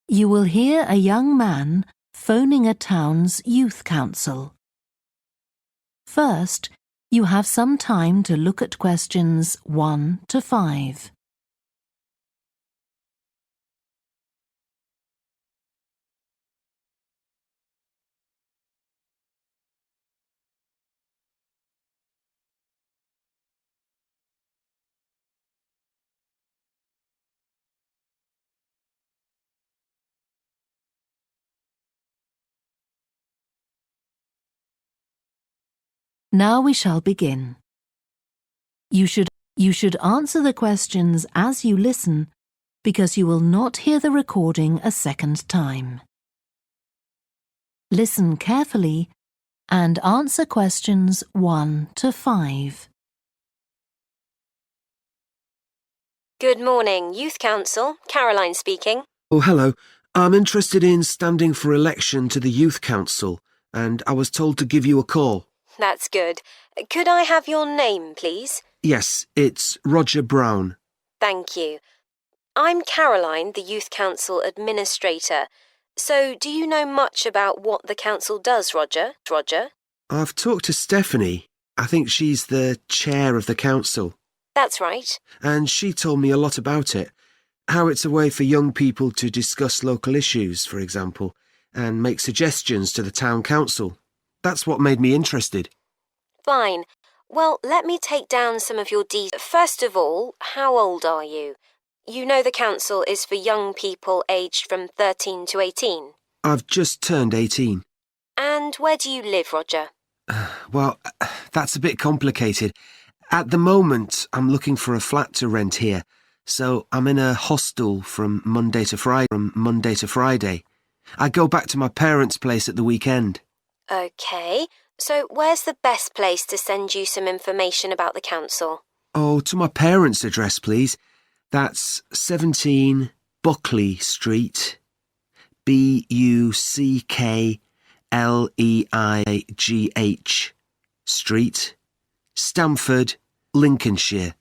You will hear a young man phoning a town's youth council. First, you have some time to look at questions 1 to 5. Now we shall begin. You should answer the questions as you listen, because you will not hear the recording a second time. Listen carefully and answer questions 1 to 5. Good morning, Youth Council. Caroline speaking. Oh, hello. I'm interested in standing for election to the Youth Council, and I was told to give you a call. That's good. Could I have your name, please? Yes, it's Roger Brown. Thank you. I'm Caroline, the Youth Council Administrator. So, do you know much about what the council does, Roger? I've talked to Stephanie. I think she's the chair of the council. That's right. And she told me a lot about it. How it's a way for young people to discuss local issues, for example, and make suggestions to the town council. That's what made me interested. Fine. Well, let me take down some of your details. First of all, how old are you? You know the council is for young people aged from 13 to 18. I've just turned 18. And where do you live, Roger? Well, that's a bit complicated. At the moment, I'm looking for a flat to rent here, so I'm in a hostel from Monday to Friday. I go back to my parents' place at the weekend. OK. So where's the best place to send you some information about the council? Oh, to my parents' address, please. That's 17 Buckley Street, Buckleigh Street, Stamford, Lincolnshire.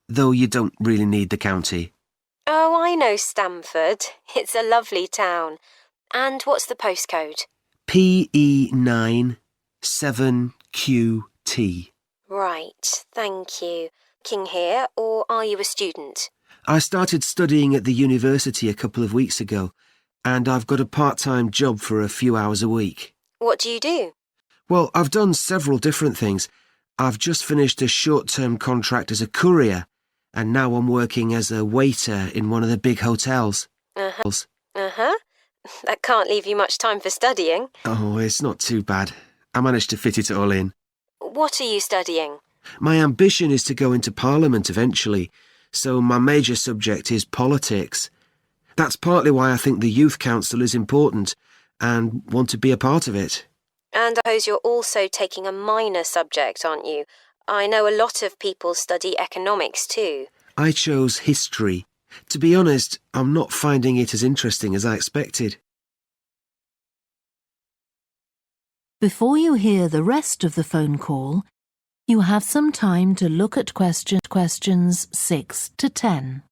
Though you don't really need the county. Oh, I know Stamford. It's a lovely town. And what's the postcode? PE9 7QT. Right, thank you. King here, or are you a student? I started studying at the university a couple of weeks ago, and I've got a part-time job for a few hours a week. What do you do? Well, I've done several different things. I've just finished a short-term contract as a courier, and now I'm working as a waiter in one of the big hotels. That can't leave you much time for studying. Oh, it's not too bad. I managed to fit it all in. What are you studying? My ambition is to go into Parliament eventually, so my major subject is politics. That's partly why I think the Youth Council is important and want to be a part of it. And I suppose you're also taking a minor subject, aren't you? I know a lot of people study economics too. I chose history. To be honest, I'm not finding it as interesting as I expected. Before you hear the rest of the phone call, you have some time to look at questions 6 to 10.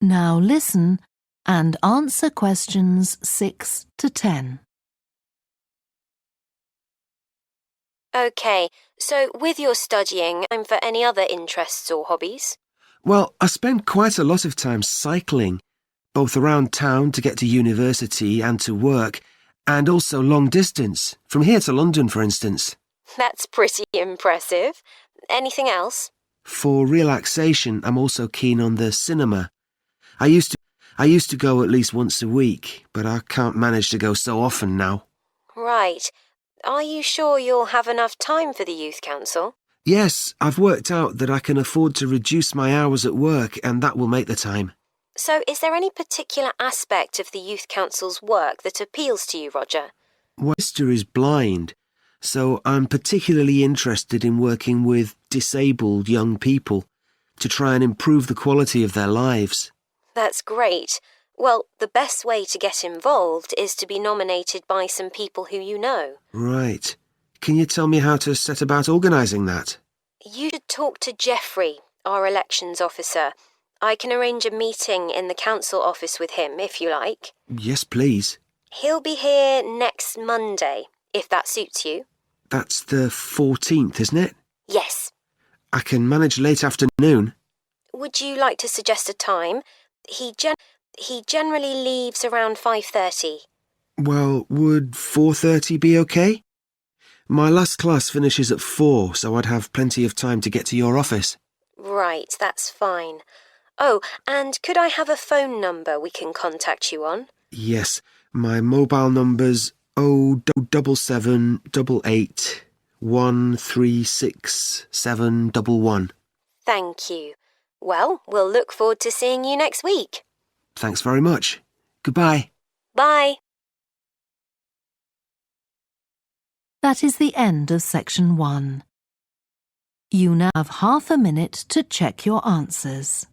Now listen and answer questions 6 to 10. OK, so with your studying, time for any other interests or hobbies? Well, I spend quite a lot of time cycling, both around town to get to university and to work, and also long distance, from here to London, for instance. That's pretty impressive. Anything else? For relaxation, I'm also keen on the cinema. I used to go at least once a week, but I can't manage to go so often now. Right. Are you sure you'll have enough time for the Youth Council? Yes, I've worked out that I can afford to reduce my hours at work, and that will make the time. So is there any particular aspect of the Youth Council's work that appeals to you, Roger? My sister is blind, so I'm particularly interested in working with disabled young people to try and improve the quality of their lives. That's great. Well, the best way to get involved is to be nominated by some people who you know. Right. Can you tell me how to set about organising that? You should talk to Jeffrey, our elections officer. I can arrange a meeting in the council office with him, if you like. Yes, please. He'll be here next Monday, if that suits you. That's the 14th, isn't it? Yes. I can manage late afternoon. Would you like to suggest a time? He generally leaves around 5:30. Well, would 4:30 be okay? My last class finishes at 4, so I'd have plenty of time to get to your office. Right, that's fine. Oh, and could I have a phone number we can contact you on? Yes, my mobile number's 07788 136711. Thank you. Well, we'll look forward to seeing you next week. Thanks very much. Goodbye. Bye. That is the end of section 1. You now have half a minute to check your answers.